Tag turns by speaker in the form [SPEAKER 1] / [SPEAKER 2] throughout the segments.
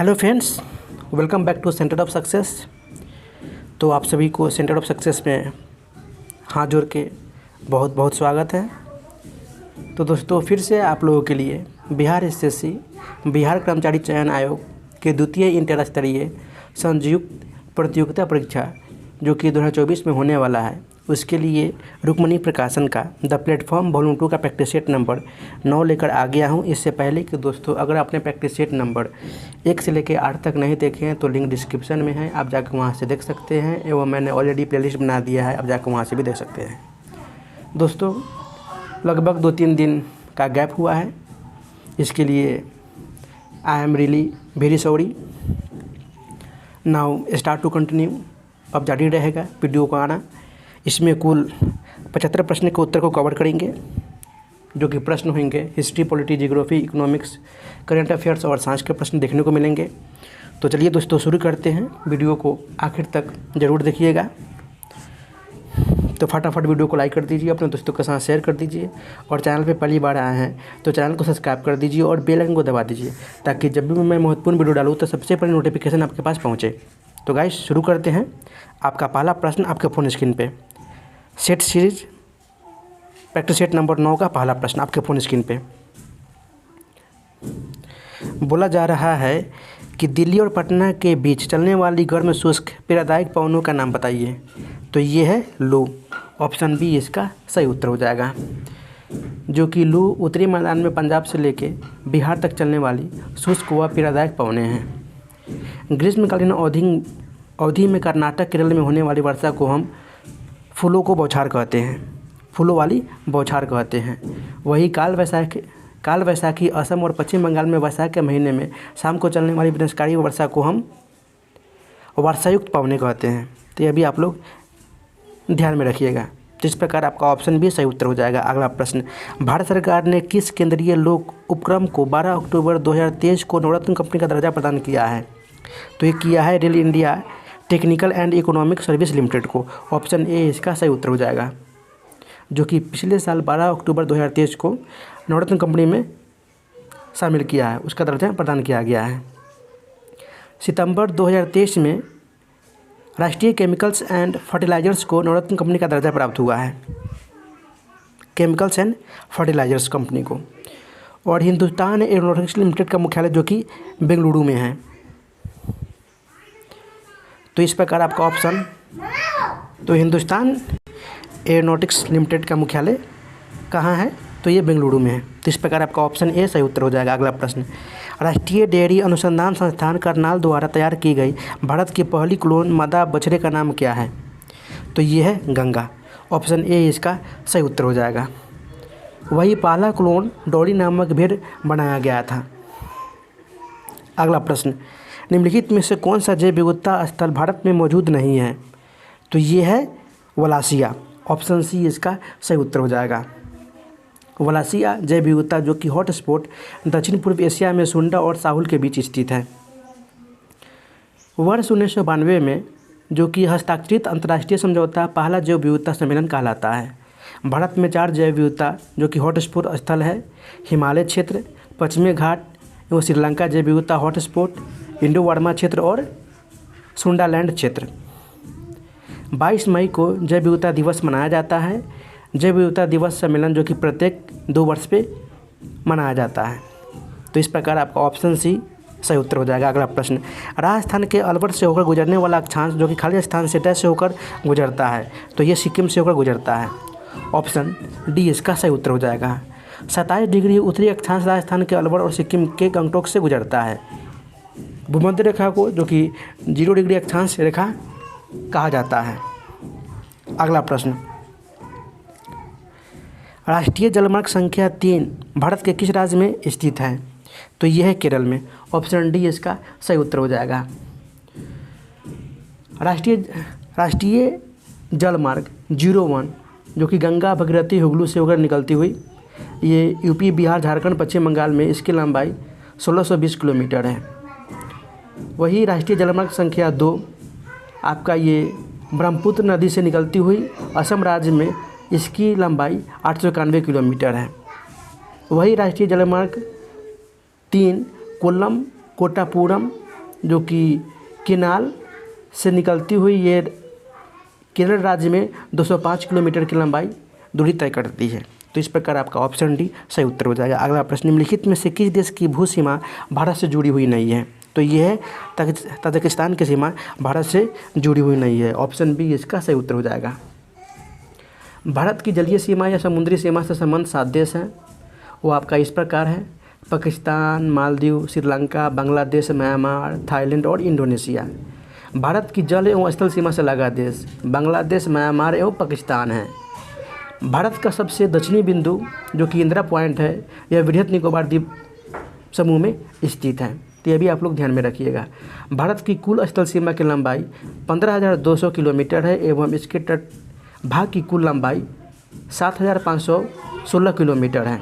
[SPEAKER 1] Hello friends, welcome back to centre of success. तो आप सभी को सेंटर ऑफ सक्सेस में हाथ जोड़ के बहुत बहुत स्वागत है। तो दोस्तों, फिर से आप लोगों के लिए बिहार एसएससी बिहार कर्मचारी चयन आयोग के द्वितीय इंटर स्तरीय संयुक्त प्रतियोगिता परीक्षा जो कि 2024 में होने वाला है, उसके लिए रुक्मणी प्रकाशन का द प्लेटफॉर्म वॉल्यूम 2 का प्रैक्टिस सेट नंबर 9 लेकर आ गया हूं। इससे पहले कि दोस्तों, अगर आपने प्रैक्टिस सेट नंबर 1 से लेकर 8 तक नहीं देखे हैं तो लिंक डिस्क्रिप्शन में है, आप जाकर वहां से देख सकते हैं। एवं मैंने ऑलरेडी प्लेलिस्ट बना दिया है, आप जाकर वहां से भी देख सकते हैं। दोस्तों, लगभग 2-3 दिन का गैप हुआ है, इसके लिए I am really very sorry. Now start to continue. अब जारी रहेगा वीडियो को आना। इसमें कुल 75 प्रश्न के उत्तर को कवर करेंगे, जो कि प्रश्न होंगे history, polity, geography, economics, current affairs और साइंस के प्रश्न देखने को मिलेंगे। तो चलिए दोस्तों, शुरू करते हैं। वीडियो को आखिर तक ज़रूर देखिएगा। तो फटाफट वीडियो को लाइक कर दीजिए, अपने दोस्तों के साथ शेयर कर दीजिए, और चैनल पे पहली बार आए हैं तो चैनल को सब्सक्राइब कर दीजिए और बेल आइकन को दबा दीजिए, ताकि जब भी मैं महत्वपूर्ण वीडियो डालूँ तो सबसे पहले नोटिफिकेशन आपके पास पहुँचे। तो गाइस, शुरू करते हैं। आपका पहला प्रश्न आपके फ़ोन स्क्रीन पे set series practice set number 9 का पहला प्रश्न आपके फ़ोन स्क्रीन पे। बोला जा रहा है कि दिल्ली और पटना के बीच चलने वाली गर्म शुष्क पीड़ादायक पवनों का नाम बताइए। तो ये है लू। ऑप्शन बी इसका सही उत्तर हो जाएगा, जो कि लू उत्तरी मैदान में पंजाब से लेके बिहार तक चलने वाली शुष्क व पीड़ादायक पवनें हैं। ग्रीष्मकालीन अवधि में कर्नाटक, केरल में होने वाली वर्षा को हम फूलों को बौछार कहते हैं, फूलों वाली बौछार कहते हैं। वही काल वैसाखी असम और पश्चिम बंगाल में वैशाख के महीने में शाम को चलने वाली विनाशकारी वर्षा को हम वर्षायुक्त पवनें कहते हैं। तो यह भी आप लोग ध्यान में रखिएगा। जिस प्रकार आपका ऑप्शन भी सही उत्तर हो जाएगा। अगला प्रश्न, भारत सरकार ने किस केंद्रीय लोक उपक्रम को 12 अक्टूबर 2023 को नवरत्न कंपनी का दर्जा प्रदान किया है? तो ये किया है rail India technical and economic service limited को। ऑप्शन ए इसका सही उत्तर हो जाएगा, जो कि पिछले साल 12 अक्टूबर 2023 को नवरत्न कंपनी में शामिल किया है, उसका दर्जा प्रदान किया गया है। सितंबर 2023 में राष्ट्रीय केमिकल्स एंड फर्टिलाइजर्स को नवरत्न कंपनी का दर्जा प्राप्त हुआ है, केमिकल्स एंड फर्टिलाइजर्स कंपनी को। और हिंदुस्तान एरोनॉटिक्स लिमिटेड का मुख्यालय जो कि बेंगलुरु में है। तो इस प्रकार आपका ऑप्शन, तो हिंदुस्तान एरोनॉटिक्स लिमिटेड का मुख्यालय कहाँ है? तो ये बेंगलुरु में है। तो इस प्रकार आपका ऑप्शन ए सही उत्तर हो जाएगा। अगला प्रश्न, राष्ट्रीय डेयरी अनुसंधान संस्थान करनाल द्वारा तैयार की गई भारत की पहली क्लोन मादा बछड़े का नाम क्या है? तो ये है गंगा। ऑप्शन ए इसका सही उत्तर हो जाएगा। वही पहला क्लोन डॉली नामक भेड़ बनाया गया था। अगला प्रश्न, निम्नलिखित में से कौन सा जैव विविधता स्थल भारत में मौजूद नहीं है? तो ये है वलासिया। ऑप्शन सी इसका सही उत्तर हो जाएगा। वलासिया जैव विविधता जो कि हॉट स्पॉट दक्षिण पूर्व एशिया में सुंडा और साहुल के बीच स्थित है। वर्ष 1992 में जो कि हस्ताक्षरित अंतर्राष्ट्रीय समझौता पहला जैव विविधता सम्मेलन कहलाता है। भारत में 4 जैव विविधता जो कि हॉट स्पॉट स्थल है: हिमालय क्षेत्र, पश्चिमी घाट एवं श्रीलंका जैव विविधता हॉट स्पॉट, इंडो बर्मा क्षेत्र और सुंडालैंड क्षेत्र। 22 मई को जैव विविधता दिवस मनाया जाता है। जैव विविधता दिवस सम्मेलन जो कि प्रत्येक 2 वर्ष पे मनाया जाता है। तो इस प्रकार आपका ऑप्शन सी सही उत्तर हो जाएगा। अगला प्रश्न, राजस्थान के अलवर से होकर गुजरने वाला अक्षांश जो कि खाली स्थान सेटा से होकर गुजरता है, तो ये सिक्किम से होकर गुजरता है। ऑप्शन डी इसका सही उत्तर हो जाएगा। 27 डिग्री उत्तरी अक्षांश राजस्थान के अलवर और सिक्किम के गंगटोक से गुजरता है। भूमध्य रेखा को जो कि 0 डिग्री अक्षांश रेखा कहा जाता है। अगला प्रश्न, राष्ट्रीय जलमार्ग संख्या 3 भारत के किस राज्य में स्थित है? तो यह है केरल में। ऑप्शन डी इसका सही उत्तर हो जाएगा। राष्ट्रीय जलमार्ग 01 जो कि गंगा, भगीरथी, हुगली से होकर निकलती हुई, ये यूपी, बिहार, झारखंड, पश्चिम बंगाल में इसकी लंबाई 1620 किलोमीटर है। वही राष्ट्रीय जलमार्ग संख्या 2 आपका ये ब्रह्मपुत्र नदी से निकलती हुई असम राज्य में, इसकी लंबाई 891 किलोमीटर है। वही राष्ट्रीय जलमार्ग 3 कोल्लम, कोट्टापुरम जो कि केनाल से निकलती हुई ये केरल राज्य में 205 किलोमीटर की लंबाई दूरी तय करती है। तो इस प्रकार आपका ऑप्शन डी सही उत्तर हो जाएगा। अगला प्रश्न, निम्नलिखित में से किस देश की भू सीमा भारत से जुड़ी हुई नहीं है? तो ये है ताजिकिस्तान की सीमा भारत से जुड़ी हुई नहीं है। ऑप्शन बी इसका सही उत्तर हो जाएगा। भारत की जलीय सीमा या समुद्री सीमा से संबंध 7 देश हैं। वो आपका इस प्रकार है: पाकिस्तान, मालदीव, श्रीलंका, बांग्लादेश, म्यांमार, थाईलैंड और इंडोनेशिया। भारत की जल एवं स्थल सीमा से लगा देश बांग्लादेश, म्यांमार एवं पाकिस्तान है। भारत का सबसे दक्षिणी बिंदु जो कि इंदिरा पॉइंट है, यह वृहद निकोबार द्वीप समूह में स्थित है। तो यह भी आप लोग ध्यान में रखिएगा। भारत की कुल स्थल सीमा की लंबाई 15,200 किलोमीटर है एवं इसके तट भाग की कुल लंबाई 7,516 किलोमीटर है।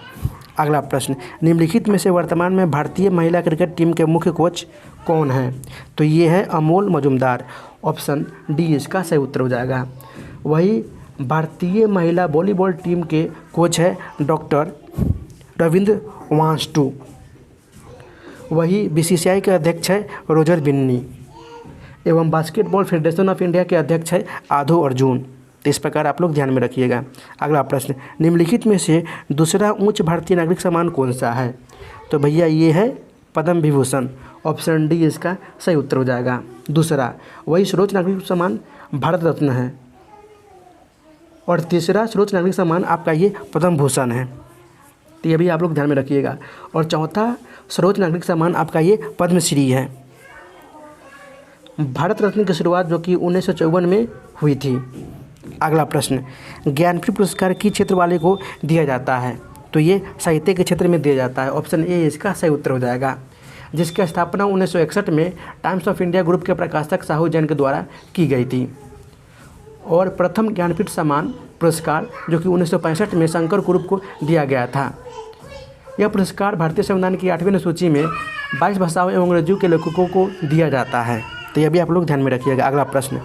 [SPEAKER 1] अगला प्रश्न, निम्नलिखित में से वर्तमान में भारतीय महिला क्रिकेट टीम के मुख्य कोच कौन हैं? तो ये है अमोल मजुमदार। ऑप्शन डी इसका सही उत्तर हो जाएगा। वही भारतीय महिला वॉलीबॉल टीम के कोच है डॉक्टर रविंद्र वांसटू। वही बीसीसीआई के अध्यक्ष है रोजर बिन्नी एवं बास्केटबॉल फेडरेशन ऑफ इंडिया के अध्यक्ष है आधो अर्जुन। तो इस प्रकार आप लोग ध्यान में रखिएगा। अगला प्रश्न, निम्नलिखित में से दूसरा उच्च भारतीय नागरिक सम्मान कौन सा है? तो भैया ये है पद्म विभूषण। ऑप्शन डी इसका सही उत्तर हो जाएगा। दूसरा, वही सर्वोच्च नागरिक सम्मान भारत रत्न है और तीसरा सर्वोच्च नागरिक सम्मान आपका ये पद्म भूषण है। तो ये भी आप लोग ध्यान में रखिएगा। और चौथा सर्वोच्च नागरिक सम्मान आपका ये पद्मश्री है। भारत रत्न की शुरुआत जो कि 1954 में हुई थी। अगला प्रश्न, ज्ञानपीठ पुरस्कार किस क्षेत्र वाले को दिया जाता है? तो ये साहित्य के क्षेत्र में दिया जाता है। ऑप्शन ए इसका सही उत्तर हो जाएगा। जिसकी स्थापना 1961 में टाइम्स ऑफ इंडिया ग्रुप के प्रकाशक साहू जैन के द्वारा की गई थी। और प्रथम ज्ञानपीठ सम्मान पुरस्कार जो कि 1965 में शंकर कुरूप को दिया गया था। यह पुरस्कार भारतीय संविधान की 8वीं अनुसूची में 22 भाषाओं एवं अंग्रेजी के लेखकों को दिया जाता है। तो यह भी आप लोग ध्यान में रखिएगा। अगला प्रश्न,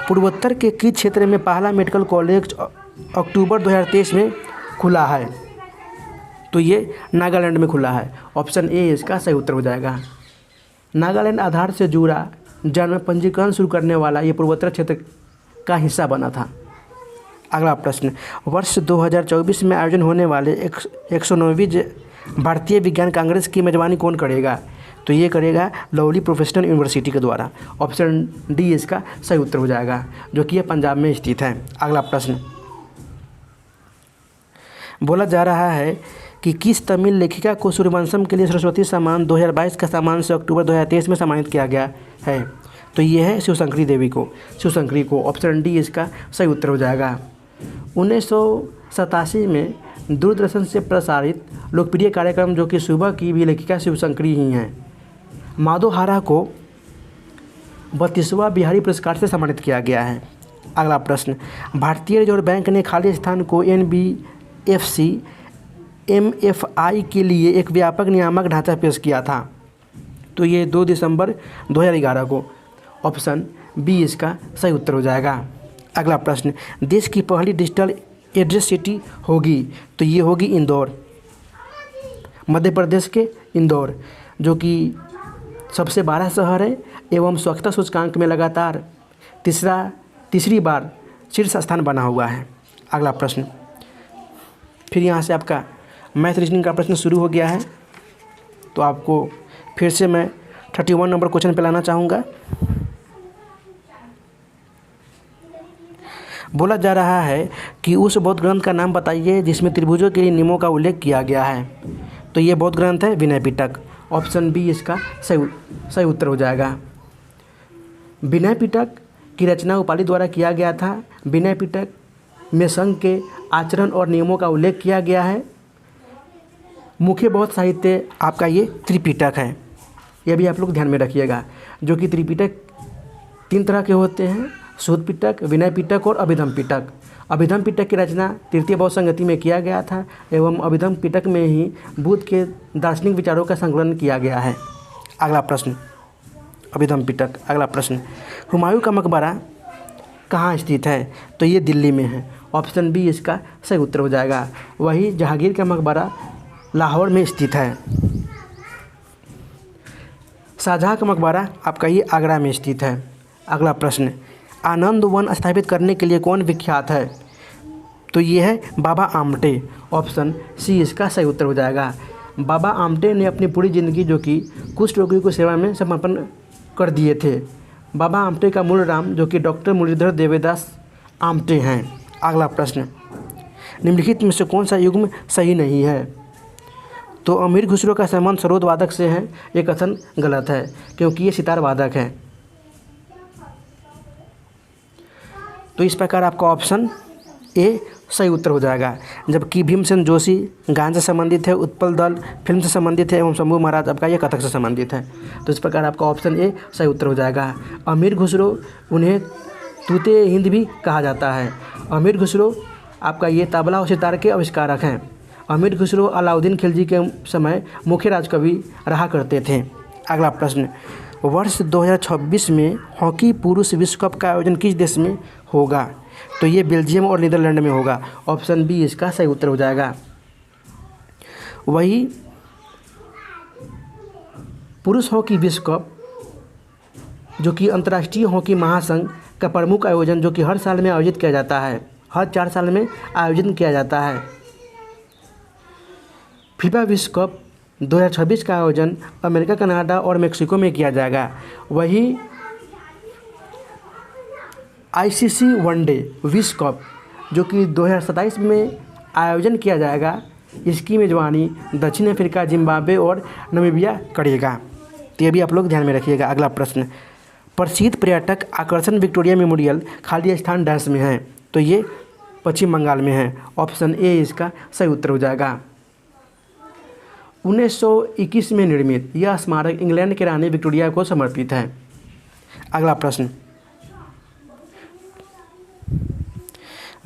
[SPEAKER 1] पूर्वोत्तर के किस क्षेत्र में पहला मेडिकल कॉलेज अक्टूबर 2023 में खुला है? तो ये नागालैंड में खुला है। ऑप्शन ए इसका सही उत्तर हो जाएगा। नागालैंड आधार से जुड़ा जन्म पंजीकरण शुरू करने वाला ये पूर्वोत्तर क्षेत्र का हिस्सा बना था। अगला प्रश्न, वर्ष 2024 में आयोजन होने वाले 109वीं भारतीय विज्ञान कांग्रेस की मेजबानी कौन करेगा? तो ये करेगा लवली प्रोफेशनल यूनिवर्सिटी के द्वारा। ऑप्शन डी इसका सही उत्तर हो जाएगा, जो कि यह पंजाब में स्थित है। अगला प्रश्न, बोला जा रहा है कि किस तमिल लेखिका को सूर्यवंशम के लिए सरस्वती सम्मान 2022 का सम्मान से अक्टूबर 2023 में सम्मानित किया गया है? तो ये है शिवशंकरी देवी को, शिवशंकरी को। ऑप्शन डी इसका सही उत्तर हो जाएगा। 1987 में दूरदर्शन से प्रसारित लोकप्रिय कार्यक्रम जो कि सुबह की भी लेखिका शिवशंकरी ही हैं। माधोहारा को 32वां बिहारी पुरस्कार से सम्मानित किया गया है। अगला प्रश्न, भारतीय रिजर्व बैंक ने खाली स्थान को NBFC MFI के लिए एक व्यापक नियामक ढांचा पेश किया था। तो ये 2 दिसंबर 2011 को। ऑप्शन बी इसका सही उत्तर हो जाएगा। अगला प्रश्न, देश की पहली डिजिटल एड्रेस सिटी होगी? तो ये होगी इंदौर, मध्य प्रदेश के इंदौर, जो कि सबसे 12 शहर है एवं स्वच्छता सूचकांक में लगातार तीसरी बार शीर्ष स्थान बना हुआ है। अगला प्रश्न, फिर यहाँ से आपका मैथ रीजनिंग का प्रश्न शुरू हो गया है। तो आपको फिर से मैं 31 नंबर क्वेश्चन पे लाना चाहूँगा। बोला जा रहा है कि उस बौद्ध ग्रंथ का नाम बताइए जिसमें त्रिभुजों के नियमों का उल्लेख किया गया है। तो ये बौद्ध ग्रंथ है विनय पिटक। ऑप्शन बी इसका सही उत्तर हो जाएगा। विनय पिटक की रचना उपालि द्वारा किया गया था। विनय पिटक में संघ के आचरण और नियमों का उल्लेख किया गया है। मुख्य बौद्ध साहित्य आपका ये त्रिपिटक है। यह भी आप लोग ध्यान में रखिएगा, जो कि त्रिपिटक 3 तरह के होते हैं: शुद्ध पिटक, विनय पिटक और अभिधम पिटक। अभिधम पिटक की रचना तृतीय बौद्ध संगति में किया गया था एवं अभिधम पिटक में ही बुद्ध के दार्शनिक विचारों का संकलन किया गया है। अगला प्रश्न, अभिधम पिटक। अगला प्रश्न, हुमायूं का मकबरा कहाँ स्थित है? तो ये दिल्ली में है। ऑप्शन बी इसका सही उत्तर हो जाएगा। वही जहांगीर का मकबरा लाहौर में स्थित है। शाहजहाँ का मकबरा आपका ये आगरा में स्थित है। अगला प्रश्न, आनंद वन स्थापित करने के लिए कौन विख्यात है? तो ये है बाबा आमटे। ऑप्शन सी इसका सही उत्तर हो जाएगा। बाबा आमटे ने अपनी पूरी ज़िंदगी जो कि कुष्ठ रोगियों की सेवा में समर्पण कर दिए थे। बाबा आमटे का मूल नाम जो कि डॉक्टर मुरलीधर देवदास आमटे हैं। अगला प्रश्न, निम्नलिखित में से कौन सा युग्म सही नहीं है? तो अमीर खुसरो का संबंध सरोद वादक से है, ये कथन गलत है क्योंकि ये सितार वादक है। तो इस प्रकार आपका ऑप्शन ए सही उत्तर हो जाएगा। जबकि भीमसेन जोशी गान से संबंधित है, उत्पल दल फिल्म से संबंधित है एवं शंभू महाराज आपका ये कथक से संबंधित है। तो इस प्रकार आपका ऑप्शन ए सही उत्तर हो जाएगा। अमीर खुसरो, उन्हें तूते हिंद भी कहा जाता है। अमीर खुसरो आपका ये तबला और सितार के आविष्कारक हैं। अमीर खुसरो अलाउद्दीन खिलजी के समय मुख्य राजकवि रहा करते थे। अगला प्रश्न, वर्ष 2026 में हॉकी पुरुष विश्व कप का आयोजन किस देश में होगा? तो ये बेल्जियम और नीदरलैंड में होगा। ऑप्शन बी इसका सही उत्तर हो जाएगा। वही पुरुष हॉकी विश्व कप जो कि अंतर्राष्ट्रीय हॉकी महासंघ का प्रमुख आयोजन जो कि हर साल में आयोजित किया जाता है, हर 4 साल में आयोजन किया जाता है। फीफा विश्व कप 2026 का आयोजन अमेरिका, कनाडा और मेक्सिको में किया जाएगा। वही आईसीसी वनडे विश्व कप जो कि 2027 में आयोजन किया जाएगा, इसकी मेज़बानी दक्षिण अफ्रीका, जिम्बाब्वे और नामीबिया करेगा। तो ये भी आप लोग ध्यान में रखिएगा। अगला प्रश्न, प्रसिद्ध पर्यटक आकर्षण विक्टोरिया मेमोरियल खाली स्थान डैश में है? तो ये पश्चिम बंगाल में है। ऑप्शन ए इसका सही उत्तर हो जाएगा। 1921 में निर्मित यह स्मारक इंग्लैंड के रानी विक्टोरिया को समर्पित है। अगला प्रश्न,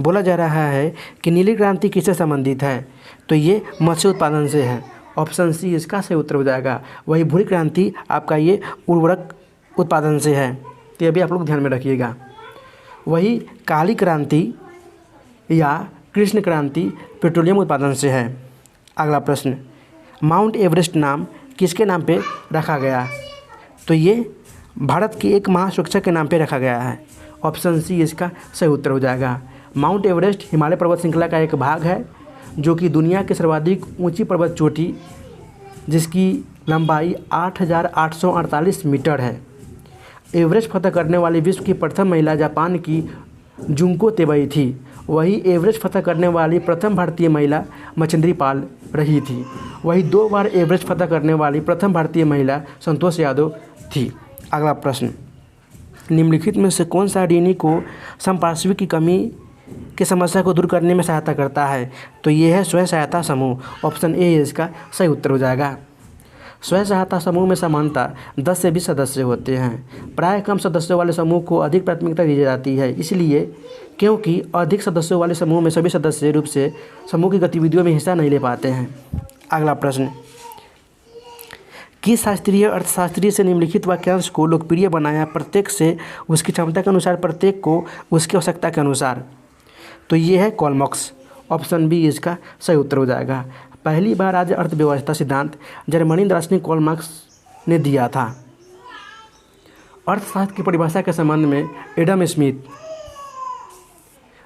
[SPEAKER 1] बोला जा रहा है कि नीली क्रांति किससे संबंधित है? तो ये मत्स्य उत्पादन से है। ऑप्शन सी इसका सही उत्तर हो जाएगा। वही भूरी क्रांति आपका ये उर्वरक उत्पादन से है। तो ये भी आप लोग ध्यान में रखिएगा। वही काली क्रांति या कृष्ण क्रांति पेट्रोलियम उत्पादन से है। अगला प्रश्न, माउंट एवरेस्ट नाम किसके नाम पे रखा गया? तो ये भारत की एक महासुरक्षा के नाम पे रखा गया है। ऑप्शन सी इसका सही उत्तर हो जाएगा। माउंट एवरेस्ट हिमालय पर्वत श्रृंखला का एक भाग है जो कि दुनिया की सर्वाधिक ऊंची पर्वत चोटी जिसकी लंबाई 8,848 मीटर है। एवरेस्ट फतह करने वाली विश्व की प्रथम महिला जापान की जुंको तेबई थी। वही एवरेस्ट फतह करने वाली प्रथम भारतीय महिला मच्छिंद्री पाल रही थी। वही 2 बार एवरेस्ट फतह करने वाली प्रथम भारतीय महिला संतोष यादव थी। अगला प्रश्न, निम्नलिखित में से कौन सा डीएनए को समपार्श्विक की कमी की समस्या को दूर करने में सहायता करता है? तो ये है स्वयं सहायता समूह। ऑप्शन ए इसका सही उत्तर हो जाएगा। स्वयं सहायता समूह में सामान्यतः 10 से 20 सदस्य होते हैं। प्राय कम सदस्यों वाले समूह को अधिक प्राथमिकता दी जाती है, इसलिए क्योंकि अधिक सदस्यों वाले समूह में सभी सदस्य रूप से समूह की गतिविधियों में हिस्सा नहीं ले पाते हैं। अगला प्रश्न, किस शास्त्रीय अर्थशास्त्री से निम्नलिखित वाक्यांश को लोकप्रिय बनाया? प्रत्येक से उसकी क्षमता के अनुसार, प्रत्येक को उसकी आवश्यकता के अनुसार। तो ये है कार्ल मार्क्स। ऑप्शन बी इसका सही उत्तर हो जाएगा। पहली बार राज्य अर्थव्यवस्था सिद्धांत जर्मनी दार्शनिक कार्ल मार्क्स ने दिया था। अर्थशास्त्र की परिभाषा के संबंध में एडम स्मिथ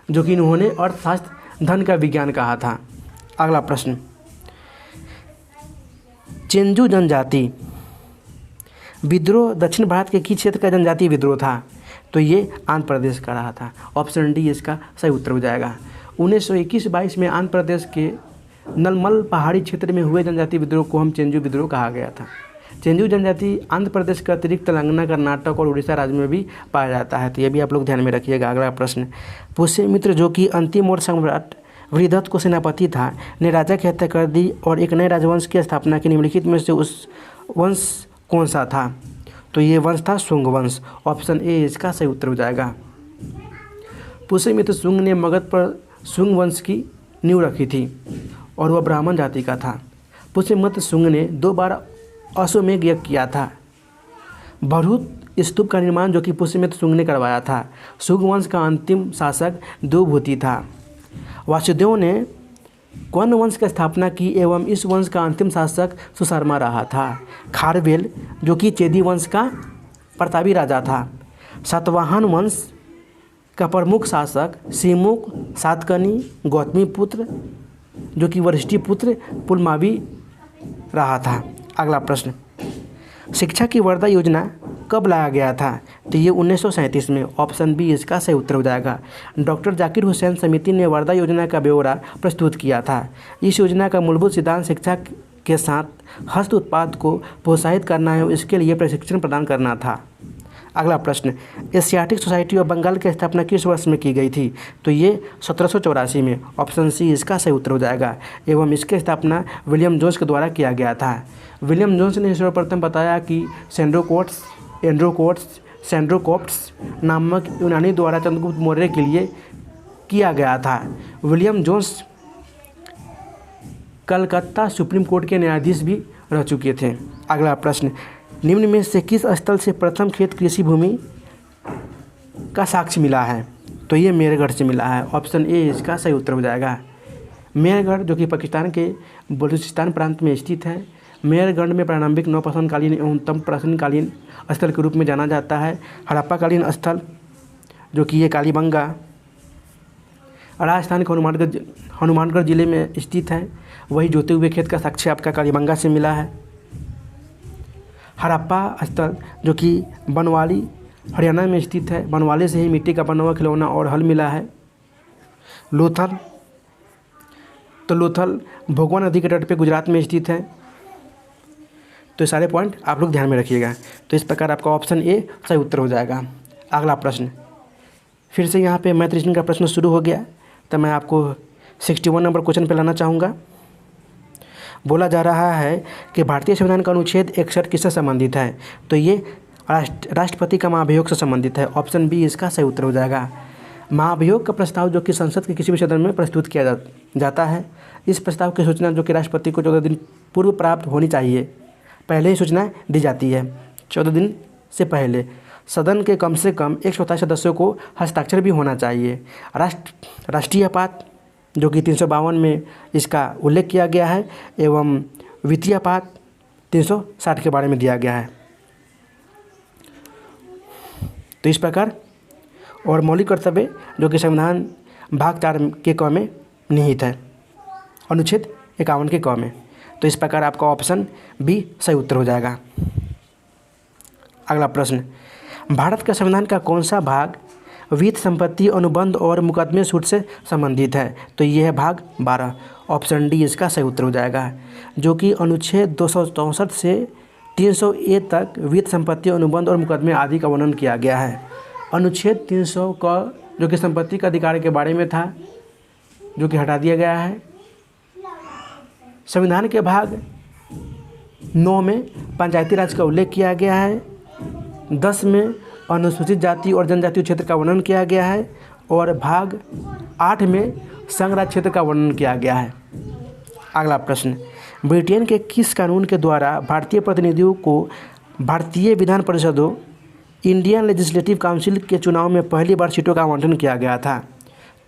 [SPEAKER 1] जो कि इन्होंने अर्थशास्त्र धन का विज्ञान कहा था। अगला प्रश्न, चेंजू जनजाति विद्रोह दक्षिण भारत के किस क्षेत्र का जनजातीय विद्रोह था? तो ये आंध्र प्रदेश का रहा था। ऑप्शन डी इसका सही उत्तर हो जाएगा। 1921-22 में आंध्र प्रदेश के नलमल पहाड़ी क्षेत्र में हुए जनजातीय विद्रोह को हम चेंजू विद्रोह कहा गया था। चेंजू जनजाति आंध्र प्रदेश के अतिरिक्त तेलंगाना, कर्नाटक और उड़ीसा राज्य में भी पाया जाता है। तो ये भी आप लोग ध्यान में रखिएगा। अगला प्रश्न, पुष्यमित्र जो कि अंतिम और सम्राट वृहदत्त को सेनापति था ने राजा की हत्या कर दी और एक नए राजवंश की स्थापना की। निम्नलिखित में से उस वंश कौन सा था? तो ये वंश था शुंग वंश। ऑप्शन ए इसका सही उत्तर हो जाएगा। पुष्यमित्र शुंग ने मगध पर शुंग वंश की नींव रखी थी और वह ब्राह्मण जाति का था। पुष्यमित्र शुंग ने 2 बार अश्वमेध यज्ञ किया था। भरूच स्तूप का निर्माण जो कि पुष्यमित्र शुंग ने करवाया था। शुंग वंश का अंतिम शासक देवभूति था। वासुदेव ने कौन वंश की स्थापना की एवं इस वंश का अंतिम शासक सुशर्मा रहा था? खारवेल, जो कि चेदी वंश का प्रतापी राजा था। सातवाहन वंश का प्रमुख शासक सिमुक सातकर्णी गौतमीपुत्र, जो कि वशिष्ठिपुत्र पुलमावी रहा था। अगला प्रश्न, शिक्षा की वर्धा योजना कब लाया गया था? तो ये 1937 में। ऑप्शन बी इसका सही उत्तर हो जाएगा। डॉक्टर जाकिर हुसैन समिति ने वर्धा योजना का ब्यौरा प्रस्तुत किया था। इस योजना का मूलभूत सिद्धांत शिक्षा के साथ हस्त उत्पाद को प्रोत्साहित करना है और इसके लिए प्रशिक्षण प्रदान करना था। अगला प्रश्न, एशियाटिक सोसाइटी ऑफ बंगाल की स्थापना किस वर्ष में की गई थी? तो ये 1784 में। ऑप्शन सी इसका सही उत्तर हो जाएगा। एवं इसकी स्थापना विलियम जोन्स के द्वारा किया गया था। विलियम जोन्स ने सर्वप्रथम बताया कि सेंड्रोकोप्ट्स नामक यूनानी द्वारा चंद्रगुप्त मौर्य के लिए किया गया था। William Jones Calcutta supreme court के न्यायाधीश भी रह चुके थे। अगला प्रश्न, निम्न में से किस स्थल से प्रथम खेत कृषि भूमि का साक्ष्य मिला है? तो ये मेरगढ़ से मिला है। ऑप्शन ए इसका सही उत्तर हो जाएगा। मेरगढ़, जो कि पाकिस्तान के बलूचिस्तान प्रांत में स्थित है। मेरगढ़ में प्रारंभिक नौपाषाणकालीन एवं तम प्राचीनकालीन स्थल के रूप में जाना जाता है। हड़प्पाकालीन स्थल, जो कि ये कालीबंगा राजस्थान के हनुमानगढ़ जिले में स्थित है। वही जोते हुए खेत का साक्ष्य आपका कालीबंगा से मिला है। हड़प्पा स्थल, जो कि बनवाली हरियाणा में स्थित है। बनवाली से ही मिट्टी का बना हुआ खिलौना और हल मिला है। लोथल, तो लोथल भोगवा नदी के तट पे गुजरात में स्थित है। तो ये सारे पॉइंट आप लोग ध्यान में रखिएगा। तो इस प्रकार आपका ऑप्शन ए सही उत्तर हो जाएगा। अगला प्रश्न, फिर से यहाँ पे मैथ रीजनिंग का प्रश्न शुरू हो गया। तो मैं आपको 61 नंबर क्वेश्चन पे लाना चाहूँगा। बोला जा रहा है कि भारतीय संविधान का अनुच्छेद 61 किससे संबंधित है? तो ये राष्ट्रपति का महाभियोग से संबंधित है। ऑप्शन बी इसका सही उत्तर हो जाएगा। महाभियोग का प्रस्ताव जो कि संसद के किसी भी सदन में प्रस्तुत किया जाता है। इस प्रस्ताव की सूचना जो कि राष्ट्रपति को 14 दिन पूर्व प्राप्त होनी चाहिए, पहले ही सूचना दी जाती है। 14 दिन से पहले सदन के कम से कम 127 सदस्यों को हस्ताक्षर भी होना चाहिए। राष्ट्रीय आपात, जो कि 352 में इसका उल्लेख किया गया है, एवं वित्तीय आपात 360 के बारे में दिया गया है। तो इस प्रकार और मौलिक कर्तव्य जो कि संविधान भाग 4 के क में निहित है, अनुच्छेद 51 के क में। तो इस प्रकार आपका ऑप्शन बी सही उत्तर हो जाएगा। अगला प्रश्न, भारत का संविधान का कौन सा भाग वित्त संपत्ति अनुबंध और मुकदमे छूट से संबंधित है? तो ये है भाग 12। ऑप्शन डी इसका सही उत्तर हो जाएगा। जो कि अनुच्छेद 264 से 300A तक वित्त संपत्ति अनुबंध और मुकदमे आदि का वर्णन किया गया है। अनुच्छेद 300 का जो कि संपत्ति का अधिकार के बारे में था, जो कि हटा दिया गया है। संविधान के भाग 9 में पंचायती राज का उल्लेख किया गया है। 10 में अनुसूचित जाति और जनजातीय क्षेत्र का वर्णन किया गया है और भाग 8 में संघ राज्य क्षेत्र का वर्णन किया गया है। अगला प्रश्न, ब्रिटेन के किस कानून के द्वारा भारतीय प्रतिनिधियों को भारतीय विधान परिषदों इंडियन लेजिस्लेटिव काउंसिल के चुनाव में पहली बार सीटों का आवंटन किया गया था?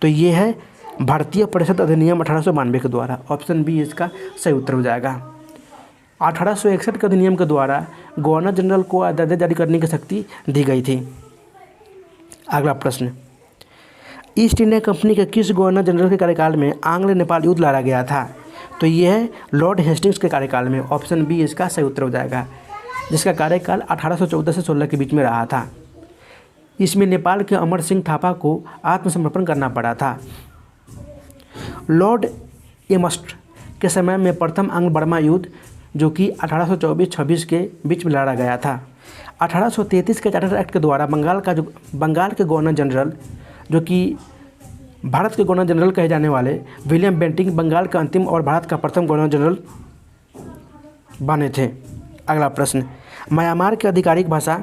[SPEAKER 1] तो ये है भारतीय परिषद अधिनियम 1892 के द्वारा। ऑप्शन बी इसका सही उत्तर हो जाएगा। 1861 के अधिनियम के द्वारा गवर्नर जनरल को आदेश जारी करने की शक्ति दी गई थी। अगला प्रश्न, ईस्ट इंडिया कंपनी के किस गवर्नर जनरल के कार्यकाल में आंग्ल नेपाल युद्ध लड़ा गया था? तो ये है लॉर्ड हेस्टिंग्स के कार्यकाल में। ऑप्शन बी इसका सही उत्तर हो जाएगा, जिसका कार्यकाल 1814 से 16 के बीच में रहा था। इसमें नेपाल के अमर सिंह थापा को आत्मसमर्पण करना पड़ा था। लॉर्ड एमस्ट के समय में प्रथम आंग्ल बर्मा युद्ध, जो कि 1824-26 के बीच में लड़ा गया था। 1833 के चार्टर एक्ट के द्वारा बंगाल के गवर्नर जनरल, जो कि भारत के गवर्नर जनरल कहे जाने वाले विलियम बेंटिंक बंगाल का अंतिम और भारत का प्रथम गवर्नर जनरल बने थे। अगला प्रश्न, म्यांमार की आधिकारिक भाषा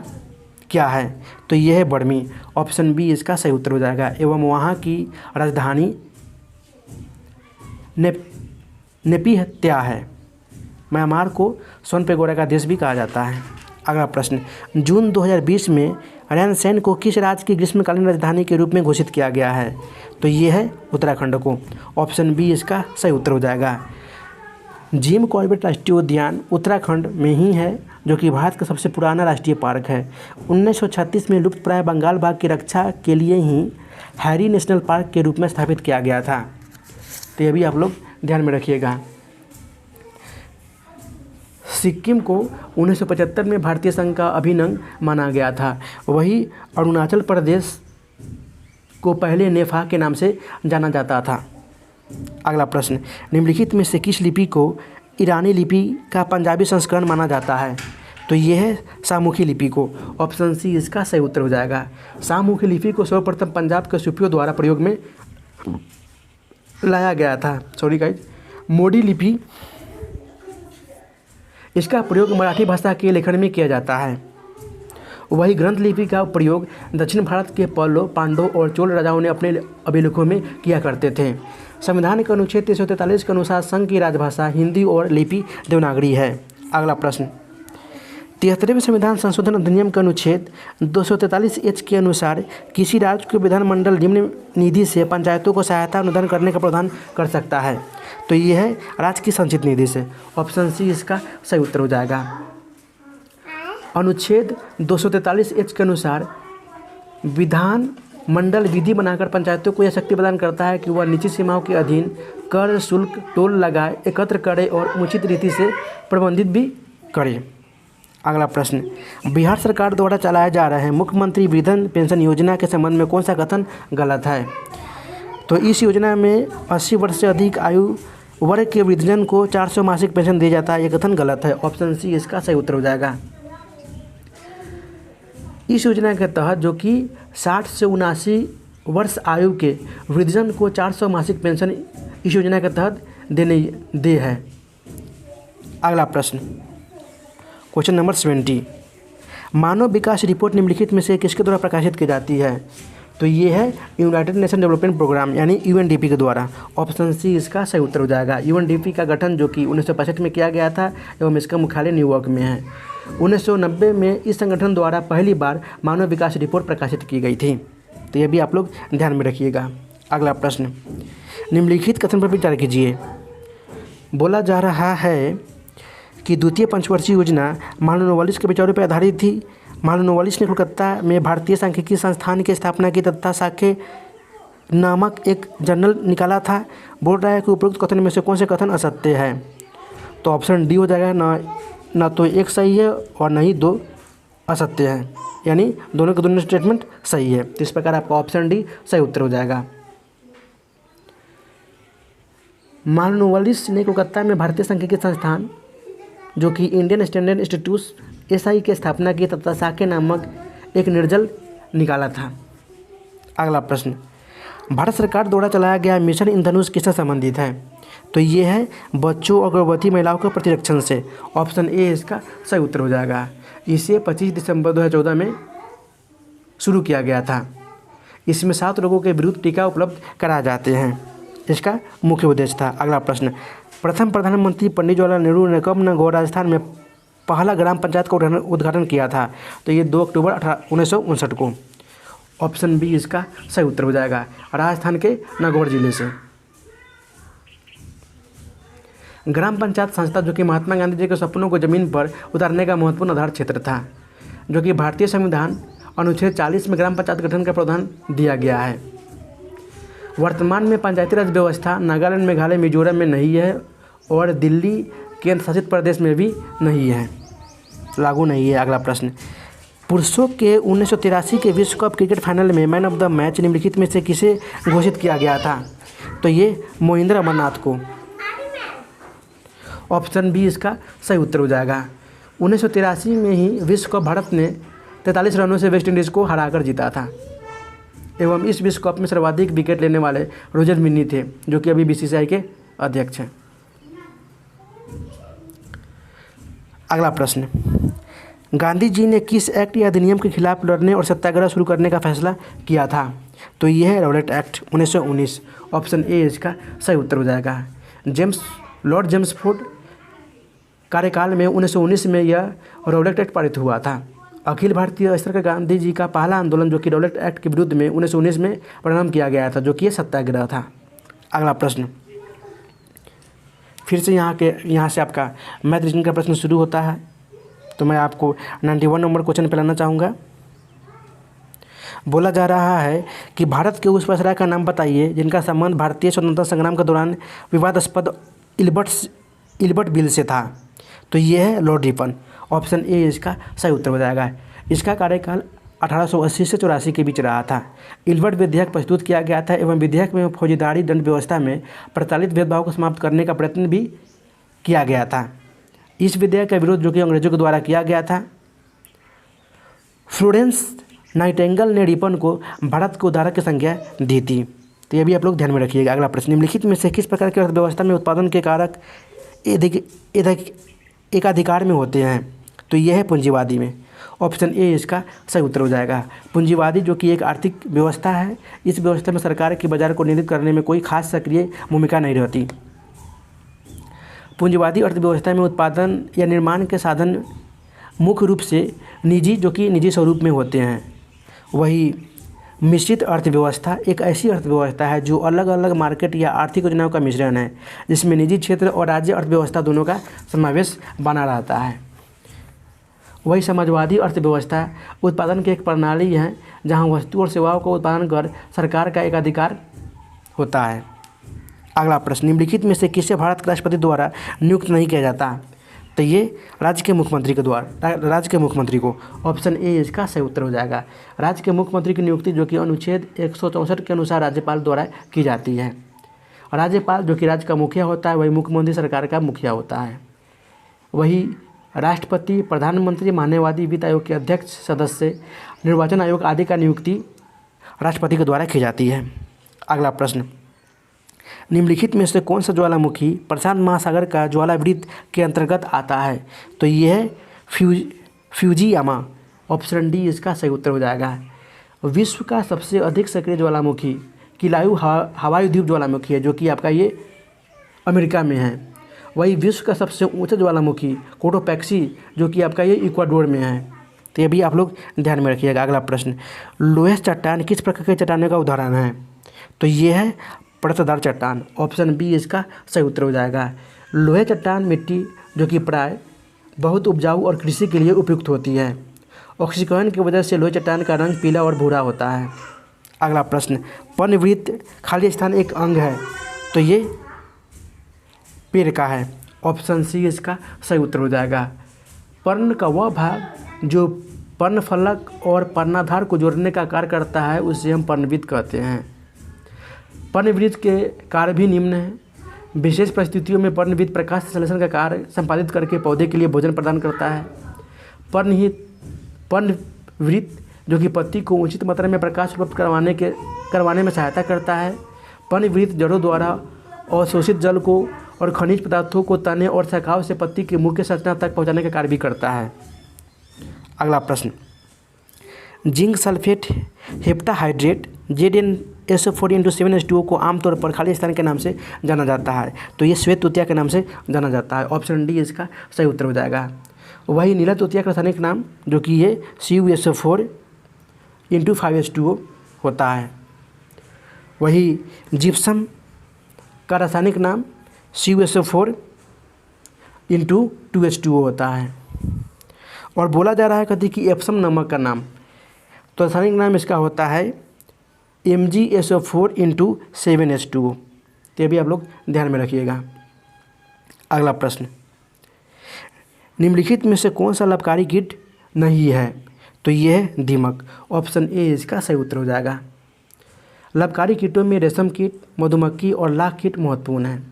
[SPEAKER 1] क्या है? तो यह है बर्मी। ऑप्शन बी इसका सही उत्तर हो जाएगा। एवं वहाँ की राजधानी नेपित्या है। म्यांमार को स्वर्ण पेगोडा का देश भी कहा जाता है। अगला प्रश्न, जून 2020 में रैनसेन को किस राज्य की ग्रीष्मकालीन राजधानी के रूप में घोषित किया गया है? तो ये है उत्तराखंड को। ऑप्शन बी इसका सही उत्तर हो जाएगा। जिम कॉर्बेट राष्ट्रीय उद्यान उत्तराखंड में ही है, जो कि भारत का सबसे पुराना राष्ट्रीय पार्क है। 1936 में लुप्तप्राय बंगाल बाघ की रक्षा के लिए ही हैरी नेशनल पार्क के रूप में स्थापित किया गया था। तो ये भी आप लोग ध्यान में रखिएगा। सिक्किम को 1975 में भारतीय संघ का अभिन्न अंग माना गया था। वही अरुणाचल प्रदेश को पहले नेफा के नाम से जाना जाता था। अगला प्रश्न, निम्नलिखित में से किस लिपि को ईरानी लिपि का पंजाबी संस्करण माना जाता है? तो ये है सामुखी लिपि को। ऑप्शन सी इसका सही उत्तर हो जाएगा। सामुखी लिपि को सर्वप्रथम पंजाब के सूफियों द्वारा प्रयोग में लाया गया था। सॉरी गाइज, मोडी लिपि, इसका प्रयोग मराठी भाषा के लेखन में किया जाता है। वही ग्रंथ लिपि का प्रयोग दक्षिण भारत के पल्लव, पांडव और चोल राजाओं ने अपने अभिलेखों में किया करते थे। संविधान के अनुच्छेद 343 के अनुसार संघ की राजभाषा हिंदी और लिपि देवनागरी है। अगला प्रश्न, 73वें संविधान संशोधन अधिनियम के अनुच्छेद 243H के अनुसार किसी राज्य को विधानमंडल निम्न निधि से पंचायतों को सहायता अनुदान करने का प्रावधान कर सकता है? तो ये है राज्य की संचित निधि से। ऑप्शन सी इसका सही उत्तर हो जाएगा। अनुच्छेद 243H के अनुसार विधान मंडल विधि बनाकर पंचायतों को यह शक्ति प्रदान करता है कि वह निश्चित सीमाओं के अधीन कर, शुल्क, टोल लगाए, एकत्र करे और उचित रीति से प्रबंधित भी करे। अगला प्रश्न, बिहार सरकार द्वारा चलाए जा रहे मुख्यमंत्री वृद्धन पेंशन योजना के संबंध में कौन सा कथन गलत है? तो इस योजना में 80 वर्ष से अधिक आयु वर्ग के वृद्धजन को 400 मासिक पेंशन दिया जाता है। यह कथन गलत है। ऑप्शन सी इसका सही उत्तर हो जाएगा। इस योजना के तहत जो कि 60 से 79 वर्ष आयु के वृद्धजन को 400 मासिक पेंशन इस योजना के तहत दे है। अगला प्रश्न, क्वेश्चन नंबर 70, मानव विकास रिपोर्ट निम्नलिखित में से किसके द्वारा प्रकाशित की जाती है? तो ये है यूनाइटेड नेशन डेवलपमेंट प्रोग्राम यानी यूएनडीपी के द्वारा। ऑप्शन सी इसका सही उत्तर हो जाएगा। यूएनडीपी का गठन जो कि 1965 में किया गया था एवं इसका मुख्यालय न्यूयॉर्क में है। 1990 में इस संगठन द्वारा पहली बार मानव विकास रिपोर्ट प्रकाशित की गई थी। तो ये भी आप लोग ध्यान में रखिएगा। अगला प्रश्न, निम्नलिखित कथन पर विचार कीजिए। बोला जा रहा है कि द्वितीय पंचवर्षीय योजना मार्नोवालिस के विचारों पर आधारित थी। मार्नोवालिस ने कोलकाता में भारतीय सांख्यिकी संस्थान की स्थापना की तथा साखे नामक एक जर्नल निकाला था। बोल रहा है कि उपरोक्त कथन में से कौन से कथन असत्य है? तो ऑप्शन डी हो जाएगा। ना तो एक सही है और ना ही दो असत्य है, यानी दोनों के दोनों स्टेटमेंट सही है। तो इस प्रकार आपका ऑप्शन डी सही उत्तर हो जाएगा। मार्नोवालिस ने कोलकाता में भारतीय सांख्यिकी संस्थान जो कि इंडियन स्टैंडर्ड इंस्टीट्यूट एसआई की स्थापना की तथा साके नामक एक निर्जल निकाला था। अगला प्रश्न, भारत सरकार द्वारा चलाया गया मिशन इंद्रधनुष किससे संबंधित है? तो ये है बच्चों और गर्भवती महिलाओं के प्रतिरक्षण से। ऑप्शन ए इसका सही उत्तर हो जाएगा। इसे 25 दिसंबर 2014 में शुरू किया गया था। इसमें 7 रोगों के विरुद्ध टीका उपलब्ध कराए जाते हैं। इसका मुख्य उद्देश्य था। अगला प्रश्न, प्रथम प्रधानमंत्री पंडित जवाहरलाल नेहरू ने कब नागौर राजस्थान में पहला ग्राम पंचायत का उद्घाटन किया था? तो ये 2 अक्टूबर 1959 को। ऑप्शन बी इसका सही उत्तर हो जाएगा। राजस्थान के नागौर जिले से। ग्राम पंचायत संस्था जो कि महात्मा गांधी जी के सपनों को जमीन पर उतारने का महत्वपूर्ण आधार क्षेत्र था, जो कि भारतीय संविधान अनुच्छेद 40 में ग्राम पंचायत गठन का प्रावधान दिया गया है। वर्तमान में पंचायती राज व्यवस्था नागालैंड, मेघालय, मिजोरम में नहीं है और दिल्ली केंद्र शासित प्रदेश में भी नहीं है, लागू नहीं है। अगला प्रश्न, पुरुषों के 1983 के विश्व कप क्रिकेट फाइनल में मैन ऑफ द मैच निम्नलिखित में से किसे घोषित किया गया था? तो ये मोहिंद्र अमरनाथ को। ऑप्शन बी इसका सही उत्तर हो जाएगा। 1983 में ही विश्व कप भारत ने 43 रनों से वेस्ट इंडीज़ को हराकर जीता था एवं इस विश्व कप में सर्वाधिक विकेट लेने वाले रोजर मिन्नी थे, जो कि अभी बीसीसीआई के अध्यक्ष हैं। अगला प्रश्न, गांधी जी ने किस एक्ट या अधिनियम के खिलाफ लड़ने और सत्याग्रह शुरू करने का फैसला किया था? तो यह है रॉलेट एक्ट 1919। ऑप्शन ए इसका सही उत्तर हो जाएगा। लॉर्ड जेम्स फोर्ड कार्यकाल में 1919 में यह रॉलेट एक्ट पारित हुआ था। अखिल भारतीय स्तर का गांधी जी का पहला आंदोलन जो कि रॉलेट एक्ट के विरुद्ध में 1919 में प्रारंभ किया गया था, जो कि ये सत्याग्रह था। अगला प्रश्न फिर से यहाँ से आपका मैथ रीजनिंग का प्रश्न शुरू होता है। तो मैं आपको 91 नंबर क्वेश्चन पे लाना चाहूँगा। बोला जा रहा है कि भारत के उस वायसराय का नाम बताइए जिनका संबंध भारतीय स्वतंत्रता संग्राम के दौरान विवादास्पद इल्बर्ट बिल से था। तो ये है लॉर्ड रिपन। ऑप्शन ए इसका सही उत्तर हो जाएगा। इसका कार्यकाल 1880 से 84 के बीच रहा था। इल्बर्ट विधेयक प्रस्तुत किया गया था एवं विधेयक में फौजदारी दंड व्यवस्था में प्रचलित भेदभाव को समाप्त करने का प्रयत्न भी किया गया था। इस विधेयक का विरोध जो कि अंग्रेजों के द्वारा किया गया था। फ्लोरेंस नाइटिंगेल ने रिपन को भारत को उदाहरण की संज्ञा दी थी। तो ये भी आप लोग ध्यान में रखिएगा। अगला प्रश्न, निम्नलिखित में से किस प्रकार की अर्थव्यवस्था में उत्पादन के कारक एकाधिकार में होते हैं? तो यह है पूंजीवादी में। ऑप्शन ए इसका सही उत्तर हो जाएगा। पूंजीवादी जो कि एक आर्थिक व्यवस्था है, इस व्यवस्था में सरकार के बाजार को नियंत्रित करने में कोई खास सक्रिय भूमिका नहीं रहती। पूंजीवादी अर्थव्यवस्था में उत्पादन या निर्माण के साधन मुख्य रूप से निजी स्वरूप में होते हैं। वही मिश्रित अर्थव्यवस्था एक ऐसी अर्थव्यवस्था है जो अलग अलग मार्केट या आर्थिक योजनाओं का मिश्रण है, जिसमें निजी क्षेत्र और राज्य अर्थव्यवस्था दोनों का समावेश बना रहता है। वही समाजवादी अर्थव्यवस्था उत्पादन की एक प्रणाली है जहां वस्तु और सेवाओं को उत्पादन कर सरकार का एक अधिकार होता है। अगला प्रश्न, निम्नलिखित में से किसे भारत के राष्ट्रपति द्वारा नियुक्त नहीं किया जाता? तो ये राज्य के मुख्यमंत्री को। ऑप्शन ए इसका सही उत्तर हो जाएगा। राज्य के मुख्यमंत्री की नियुक्ति जो कि अनुच्छेद 164 के अनुसार राज्यपाल द्वारा की जाती है। राज्यपाल जो कि राज्य का मुखिया होता है, वही मुख्यमंत्री सरकार का मुखिया होता है। वही राष्ट्रपति, प्रधानमंत्री, मान्यवादी वित्त आयोग के अध्यक्ष, सदस्य, निर्वाचन आयोग आदि का नियुक्ति राष्ट्रपति के द्वारा की जाती है। अगला प्रश्न, निम्नलिखित में से कौन सा ज्वालामुखी प्रशांत महासागर का ज्वालावृत्त के अंतर्गत आता है? तो ये है फ्यूजियामा। ऑप्शन डी इसका सही उत्तर हो जाएगा। विश्व का सबसे अधिक सक्रिय ज्वालामुखी किलायू हवाई द्वीप ज्वालामुखी है, जो कि आपका ये अमेरिका में है। वही विश्व का सबसे ऊंचा ज्वालामुखी कोटोपैक्सी जो कि आपका ये इक्वाडोर में है। तो ये भी आप लोग ध्यान में रखिएगा। अगला प्रश्न, लोहेस चट्टान किस प्रकार के चट्टानों का उदाहरण है? तो ये है परतदार चट्टान। ऑप्शन बी इसका सही उत्तर हो जाएगा। लोहे चट्टान मिट्टी जो कि प्राय बहुत उपजाऊ और कृषि के लिए उपयुक्त होती है। ऑक्सीकरण की वजह से लोहे चट्टान का रंग पीला और भूरा होता है। अगला प्रश्न, पर्णवृत्त खाली स्थान एक अंग है, तो ये पेड़ का है। ऑप्शन सी इसका सही उत्तर हो जाएगा। पर्ण का वह भाग जो पर्णफलक और पर्णाधार को जोड़ने का कार्य करता है उसे हम पर्णवृत्त कहते हैं। पर्णवृत्त के कार्य भी निम्न हैं। विशेष परिस्थितियों में पर्णवृत्त प्रकाश संश्लेषण का कार्य संपादित करके पौधे के लिए भोजन प्रदान करता है। पर्णवृत्त जो कि पत्ती को उचित मात्रा में प्रकाश उपलब्ध करवाने में सहायता करता है। पर्णवृत्त जड़ों द्वारा अवशोषित जल को और खनिज पदार्थों को तने और शाखाओं से पत्ती की मुख्य संरचना तक पहुँचाने का कार्य भी करता है। अगला प्रश्न, जिंक सल्फेट हेप्टाहाइड्रेट ZnSO4 को आमतौर पर खाली स्थान के नाम से जाना जाता है। तो ये श्वेत तूतिया के नाम से जाना जाता है। ऑप्शन डी इसका सही उत्तर हो जाएगा। वही नीला तूतिया का रासायनिक नाम जो कि ये CuSO4 होता है। वही जिप्सम का रासायनिक नाम CuSO4 होता है। और बोला जा रहा है कभी कि एप्सम नमक का नाम, तो रासायनिक नाम इसका होता है MgSO4 तो ये भी आप लोग ध्यान में रखिएगा। अगला प्रश्न, निम्नलिखित में से कौन सा लाभकारी कीट नहीं है? तो ये है दीमक। ऑप्शन ए इसका सही उत्तर हो जाएगा। लाभकारी कीटों में रेशम कीट, मधुमक्खी और लाख कीट महत्वपूर्ण है।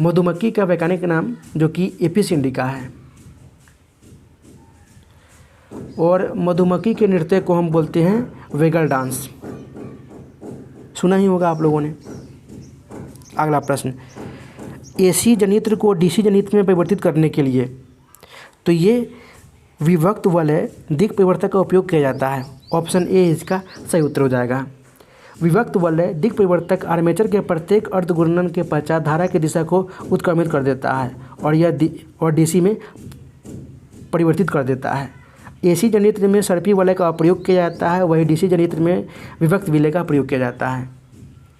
[SPEAKER 1] मधुमक्खी का वैज्ञानिक नाम जो कि एपिस इंडिका है और मधुमक्खी के नृत्य को हम बोलते हैं वेगल डांस। सुना ही होगा आप लोगों ने। अगला प्रश्न, AC जनित्र को DC जनित्र में परिवर्तित करने के लिए तो ये विभक्त वलय दिक् परिवर्तक का उपयोग किया जाता है। ऑप्शन ए इसका सही उत्तर हो जाएगा। विभक्त वलय दिक् परिवर्तक आर्मेचर के प्रत्येक अर्ध घूर्णन के पश्चात धारा की दिशा को उत्क्रमित कर देता है और डीसी में परिवर्तित कर देता है। एसी जनित्र में सर्पी वलय का प्रयोग किया जाता है, वही डीसी जनित्र में विभक्त विलय का प्रयोग किया जाता है।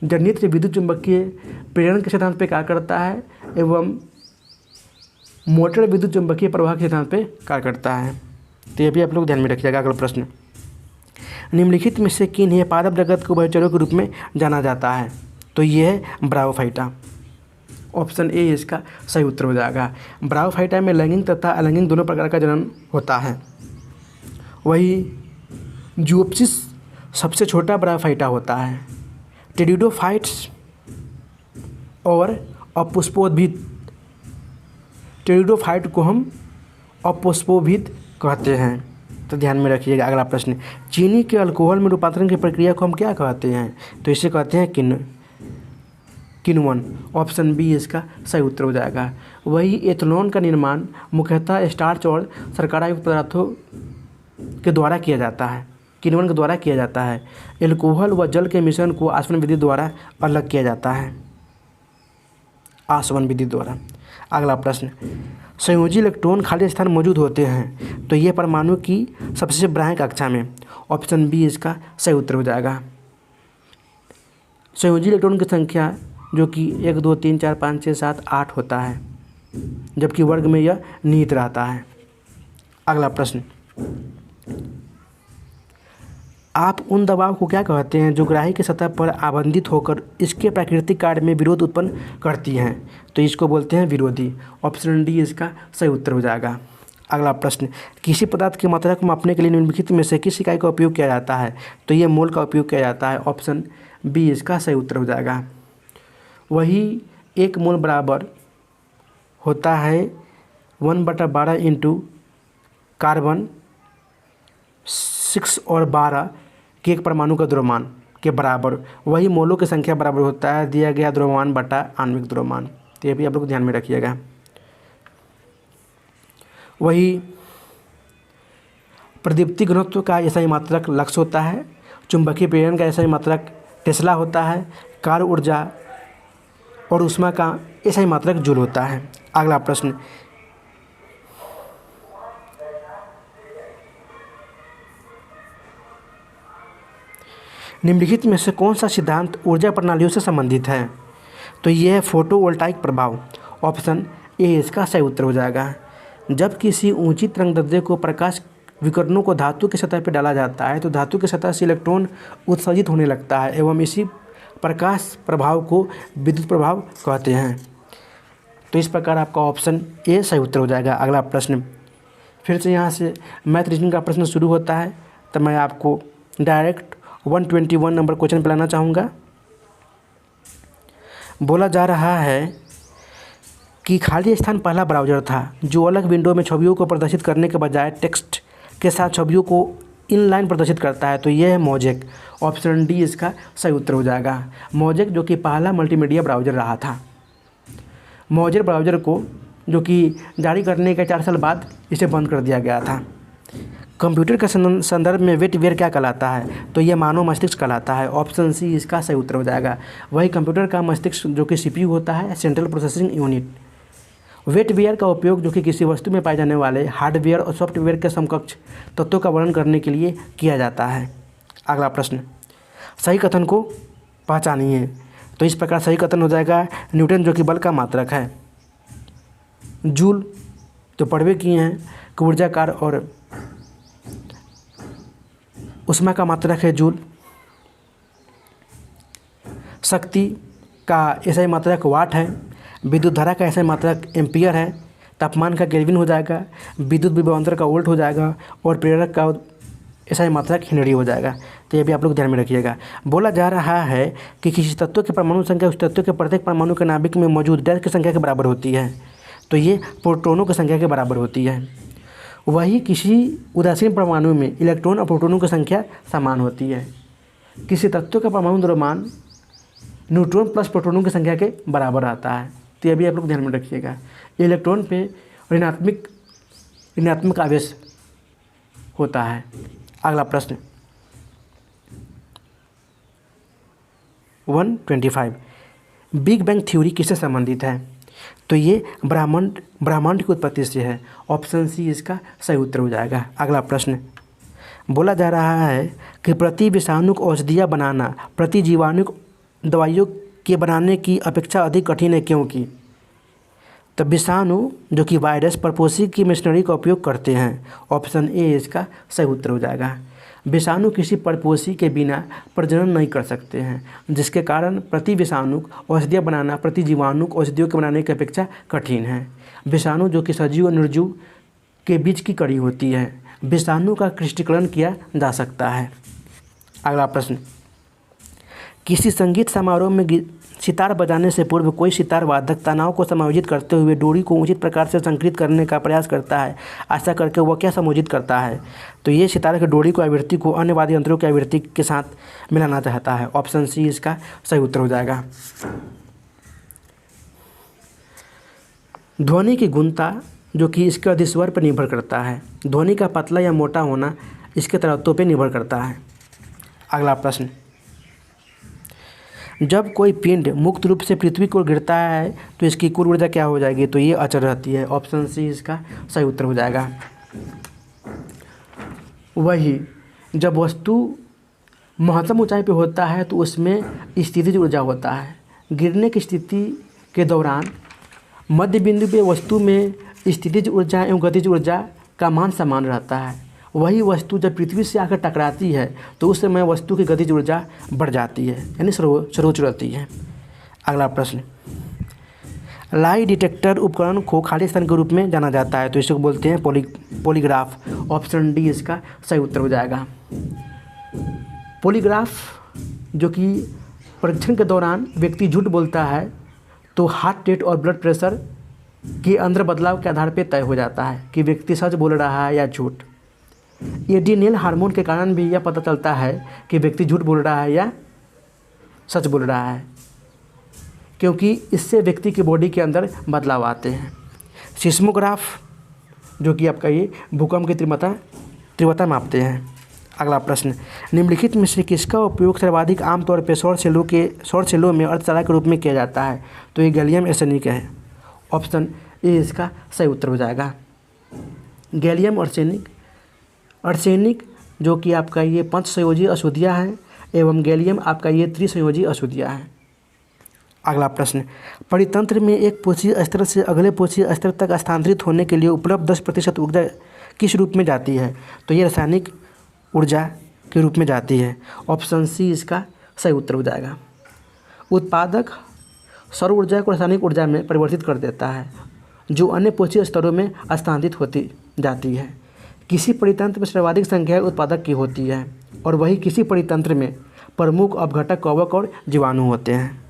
[SPEAKER 1] जनित्र विद्युत चुंबकीय प्रेरण के सिद्धांत पे कार्य करता है एवं मोटर विद्युत चुंबकीय प्रवाह के सिद्धांत पे कार्य करता है। तो ये भी आप लोग ध्यान में रखिएगा। अगला प्रश्न, निम्नलिखित में से किन्हें पादप जगत को उभयचरों के रूप में जाना जाता है? तो ये है ब्रायोफाइटा। ऑप्शन ए इसका सही उत्तर हो जाएगा। ब्रायोफाइटा में लैंगिक तथा अलैंगिक दोनों प्रकार का जनन होता है। वही जूओप्सिस सबसे छोटा ब्रायोफाइटा होता है। टेरिडोफाइट्स और अपुष्पोद्भिद, टेरिडोफाइट को हम अपुष्पोद्भिद कहते हैं, तो ध्यान में रखिएगा। अगला प्रश्न, चीनी के अल्कोहल में रूपांतरण की प्रक्रिया को हम क्या कहते हैं? तो इसे कहते हैं किण्वन। ऑप्शन बी इसका सही उत्तर हो जाएगा। वही एथेनॉल का निर्माण मुख्यतः स्टार्च और शर्करा युक्त पदार्थों के द्वारा किया जाता है, किण्वन के द्वारा किया जाता है। एल्कोहल व जल के मिश्रण को आसवन विधि द्वारा अलग किया जाता है, आसवन विधि द्वारा। अगला प्रश्न, संयोजी इलेक्ट्रॉन खाली स्थान मौजूद होते हैं, तो ये परमाणु की सबसे बाह्य कक्षा में। ऑप्शन बी इसका सही उत्तर हो जाएगा। संयोजी इलेक्ट्रॉन की संख्या जो कि 1 2 3 4 5 6 7 8 होता है, जबकि वर्ग में यह निहित रहता है। अगला प्रश्न, आप उन दबाव को क्या कहते हैं जो ग्राही की सतह पर आबंधित होकर इसके प्राकृतिक कार्य में विरोध उत्पन्न करती हैं? तो इसको बोलते हैं विरोधी। ऑप्शन डी इसका सही उत्तर हो जाएगा। अगला प्रश्न, किसी पदार्थ की मात्रा को मापने के लिए निम्नलिखित में से किस इकाई का उपयोग किया जाता है? तो ये मोल का उपयोग किया जाता है। ऑप्शन बी इसका सही उत्तर हो जाएगा। वही 1 मोल बराबर होता है 1/12 इंटू कार्बन 6 और 12 के एक परमाणु का द्रव्यमान के बराबर। वही मोलों की संख्या बराबर होता है दिया गया द्रव्यमान बटा आणविक द्रव्यमान। तो ये भी आप लोग ध्यान में रखिएगा। वही प्रदीप्ति घनत्व का ऐसा मात्रक लक्स होता है। चुंबकीय प्रेरण का ऐसा मात्रक टेस्ला होता है। कार्य ऊर्जा और ऊष्मा का ऐसा मात्रक जूल होता है। अगला प्रश्न, निम्नलिखित में से कौन सा सिद्धांत ऊर्जा प्रणालियों से संबंधित है? तो यह है फोटोवोल्टाइक प्रभाव। ऑप्शन ए इसका सही उत्तर हो जाएगा। जब किसी ऊंची तरंगदैर्ध्य को प्रकाश विकिरणों को धातु की सतह पर डाला जाता है तो धातु की सतह से इलेक्ट्रॉन उत्सर्जित होने लगता है एवं इसी प्रकाश प्रभाव को विद्युत प्रभाव कहते हैं। तो इस प्रकार आपका ऑप्शन ए सही उत्तर हो जाएगा। अगला प्रश्न, फिर से यहाँ से मैथ रीजनिंग का प्रश्न शुरू होता है, तो मैं आपको डायरेक्ट 121 नंबर क्वेश्चन पे लाना चाहूँगा। बोला जा रहा है कि खाली स्थान पहला ब्राउज़र था जो अलग विंडो में छवियों को प्रदर्शित करने के बजाय टेक्स्ट के साथ छवियों को इनलाइन प्रदर्शित करता है। तो यह है मोजेक। ऑप्शन डी इसका सही उत्तर हो जाएगा। मोजेक जो कि पहला मल्टीमीडिया ब्राउज़र रहा था। मोजेक ब्राउज़र को जो कि जारी करने के 4 साल बाद इसे बंद कर दिया गया था। कंप्यूटर के संदर्भ में वेटवेयर क्या कहलाता है? तो यह मानव मस्तिष्क कहलाता है। ऑप्शन सी इसका सही उत्तर हो जाएगा। वही कंप्यूटर का मस्तिष्क जो कि CPU होता है, सेंट्रल प्रोसेसिंग यूनिट। वेटवेयर का उपयोग जो कि किसी वस्तु में पाए जाने वाले हार्डवेयर और सॉफ्टवेयर के समकक्ष तत्वों का वर्णन करने के लिए किया जाता है। अगला प्रश्न, सही कथन को पहचानिए। तो इस प्रकार सही कथन हो जाएगा न्यूटन जो कि बल का मात्रक है। जूल तो पढ़वे किए हैं कि ऊर्जा कार्य और ऊष्मा का मात्रक है जूल। शक्ति का ऐसा मात्रक वाट है। विद्युत धारा का ऐसा मात्रक एम्पियर है। तापमान का केल्विन हो जाएगा। विद्युत विभवांतर का वोल्ट हो जाएगा और प्रेरक का ऐसा मात्रक हेनरी हो जाएगा। तो ये भी आप लोग ध्यान में रखिएगा। बोला जा रहा है कि किसी तत्व की परमाणु संख्या उस तत्व के प्रत्येक परमाणु के नाभिक में मौजूद डैश की संख्या के बराबर होती है। तो ये प्रोटॉनों की संख्या के बराबर होती है। वही किसी उदासीन परमाणु में इलेक्ट्रॉन और प्रोटॉनों की संख्या समान होती है। किसी तत्व का परमाणु द्रव्यमान न्यूट्रॉन प्लस प्रोटॉनों की संख्या के बराबर आता है। तो ये भी आप लोग ध्यान में रखिएगा। इलेक्ट्रॉन पे ऋणात्मक आवेश होता है। अगला प्रश्न, 125। बिग बैंग थ्योरी किससे संबंधित है? तो ये ब्रह्मांड की उत्पत्ति से है। ऑप्शन सी इसका सही उत्तर हो जाएगा। अगला प्रश्न बोला जा रहा है कि प्रति विषाणु औषधियाँ बनाना प्रति जीवाणु दवाइयों के बनाने की अपेक्षा अधिक कठिन है, क्योंकि तो विषाणु जो कि वायरस परपोषी की मशीनरी का उपयोग करते हैं। ऑप्शन ए इसका सही उत्तर हो जाएगा। विषाणु किसी परपोषी के बिना प्रजनन नहीं कर सकते हैं, जिसके कारण प्रति विषाणु औषधियाँ बनाना प्रति जीवाणु औषधियों के बनाने की अपेक्षा कठिन है। विषाणु जो कि सजीव और निर्जीव के बीच की कड़ी होती है, विषाणु का क्रिस्टीकरण किया जा सकता है। अगला प्रश्न, किसी संगीत समारोह में सितार बजाने से पूर्व कोई सितार वादक तनाव को समायोजित करते हुए डोरी को उचित प्रकार से संकृत करने का प्रयास करता है। ऐसा करके वह क्या समायोजित करता है? तो ये सितार की डोरी को आवृत्ति को अन्य वाद्य यंत्रों की आवृत्ति के साथ मिलाना चाहता है। ऑप्शन सी इसका सही उत्तर हो जाएगा। ध्वनि की गुणता जो कि इसके अधिस्वर पर निर्भर करता है। ध्वनि का पतला या मोटा होना इसके तरत्व पर निर्भर करता है। अगला प्रश्न, जब कोई पिंड मुक्त रूप से पृथ्वी को गिरता है तो इसकी कुल ऊर्जा क्या हो जाएगी? तो ये अचल रहती है। ऑप्शन सी इसका सही उत्तर हो जाएगा। वही जब वस्तु महत्तम ऊंचाई पे होता है तो उसमें स्थितिज ऊर्जा होता है। गिरने की स्थिति के दौरान मध्य बिंदु पे वस्तु में स्थितिज ऊर्जा एवं गतिज ऊर्जा का मान समान रहता है। वही वस्तु जब पृथ्वी से आकर टकराती है तो उस समय वस्तु की गतिज ऊर्जा बढ़ जाती है, यानी सर्वोच्च रहती है। अगला प्रश्न, लाई डिटेक्टर उपकरण को खाली स्थान के रूप में जाना जाता है, तो इसको बोलते हैं पॉलीग्राफ। ऑप्शन डी इसका सही उत्तर हो जाएगा। पॉलीग्राफ जो कि परीक्षण के दौरान व्यक्ति झूठ बोलता है तो हार्ट रेट और ब्लड प्रेशर के अंदर बदलाव के आधार पर तय हो जाता है कि व्यक्ति सच बोल रहा है या झूठ। एड्रेनल हार्मोन के कारण भी यह पता चलता है कि व्यक्ति झूठ बोल रहा है या सच बोल रहा है, क्योंकि इससे व्यक्ति की बॉडी के अंदर बदलाव आते हैं। सिस्मोग्राफ जो कि आपका ये भूकंप की तीव्रता मापते हैं। अगला प्रश्न, निम्नलिखित में से किसका उपयोग सर्वाधिक आमतौर पर सौर सेलों में अर्धचालक के रूप में किया जाता है? तो ये गैलियम आर्सेनिक है। ऑप्शन ए इसका सही उत्तर हो जाएगा। गैलियम आर्सेनिक जो कि आपका ये पंचसंयोजी अशुद्धियाँ हैं एवं गैलियम आपका ये त्रिसंयोजी अशुद्धियाँ हैं। अगला प्रश्न, परितंत्र में एक पोषीय स्तर से अगले पोषीय स्तर तक स्थानांतरित होने के लिए उपलब्ध 10% ऊर्जा किस रूप में जाती है? तो ये रासायनिक ऊर्जा के रूप में जाती है। ऑप्शन सी इसका सही उत्तर हो जाएगा। उत्पादक सौर ऊर्जा को रासायनिक ऊर्जा में परिवर्तित कर देता है, जो अन्य पोषीय स्तरों में स्थानांतरित होती जाती है। किसी परितंत्र में सर्वाधिक संख्या उत्पादक की होती है और वही किसी परितंत्र में प्रमुख अपघटक कवक और जीवाणु होते हैं।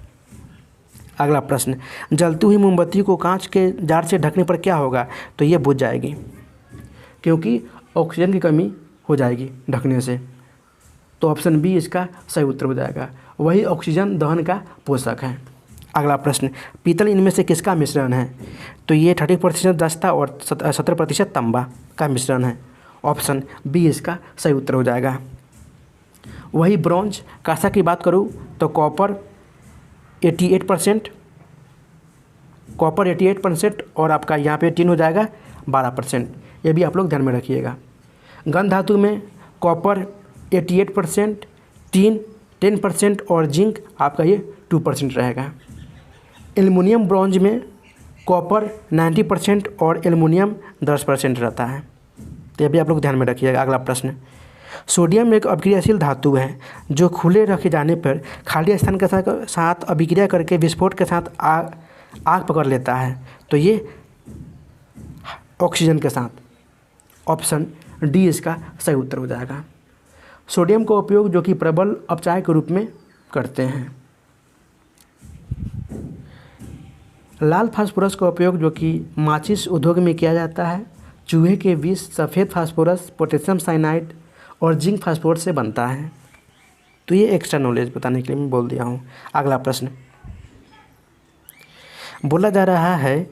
[SPEAKER 1] अगला प्रश्न, जलती हुई मोमबत्ती को कांच के जार से ढकने पर क्या होगा? तो ये बुझ जाएगी, क्योंकि ऑक्सीजन की कमी हो जाएगी ढकने से। तो ऑप्शन बी इसका सही उत्तर हो जाएगा। वही ऑक्सीजन दहन का पोषक है। अगला प्रश्न, पीतल इनमें से किसका मिश्रण है? तो ये 30% जस्ता और 17% तांबा का मिश्रण है। ऑप्शन बी इसका सही उत्तर हो जाएगा। वही ब्रॉन्ज कांसा की बात करूँ तो कॉपर 88% और आपका यहाँ पे टिन हो जाएगा 12%। ये भी आप लोग ध्यान में रखिएगा। गन धातु में कॉपर 88%, टिन 10% और जिंक आपका ये 2% रहेगा। एल्युमिनियम ब्रॉन्ज में कॉपर 90% और एल्युमिनियम 10% रहता है। तो ये भी आप लोग ध्यान में रखिएगा। अगला प्रश्न, सोडियम एक अभिक्रियाशील धातु है जो खुले रखे जाने पर खाली स्थान के साथ अभिक्रिया करके विस्फोट के साथ आग पकड़ लेता है। तो ये ऑक्सीजन के साथ। ऑप्शन डी इसका सही उत्तर हो जाएगा। सोडियम का उपयोग जो कि प्रबल अपचाय के रूप में करते हैं। लाल फास्फोरस का उपयोग जो कि माचिस उद्योग में किया जाता है। चूहे के विष सफ़ेद फास्फोरस, पोटेशियम साइनाइड और जिंक फास्फोरस से बनता है। तो ये एक्स्ट्रा नॉलेज बताने के लिए मैं बोल दिया हूँ। अगला प्रश्न, बोला जा रहा है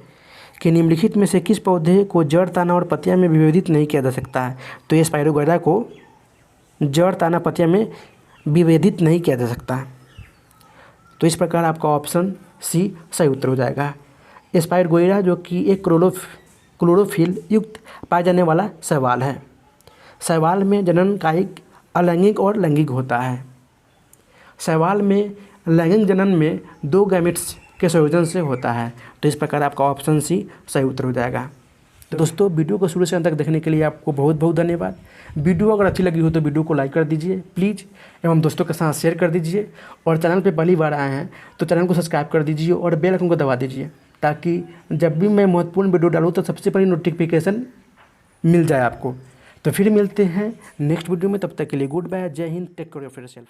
[SPEAKER 1] कि निम्नलिखित में से किस पौधे को जड़, तना और पत्तियां में विभेदित नहीं किया जा सकता है? तो ये स्पाइरोगोरा को जड़, तना, पत्तियां में विभेदित नहीं किया जा सकता। तो इस प्रकार आपका ऑप्शन सी सही उत्तर हो जाएगा। स्पाइरोगोइरा जो कि एक क्लोरोफिल युक्त पाया जाने वाला शैवाल है। शैवाल में जनन कायिक अलैंगिक और लैंगिक होता है। शैवाल में लैंगिक जनन में 2 गैमेट्स के संयोजन से होता है। तो इस प्रकार आपका ऑप्शन सी सही उत्तर हो जाएगा। तो दोस्तों, वीडियो को शुरू से अंत तक देखने के लिए आपको बहुत बहुत धन्यवाद। वीडियो अगर अच्छी लगी हो तो वीडियो को लाइक कर दीजिए प्लीज़, एवं दोस्तों के साथ शेयर कर दीजिए। और चैनल पे पहली बार आए हैं तो चैनल को सब्सक्राइब कर दीजिए और बेल आइकन को दबा दीजिए, ताकि जब भी मैं महत्वपूर्ण वीडियो डालूँ तो सबसे पहले नोटिफिकेशन मिल जाए आपको। तो फिर मिलते हैं नेक्स्ट वीडियो में, तब तक के लिए goodbye, Jai Hind, take care of yourself.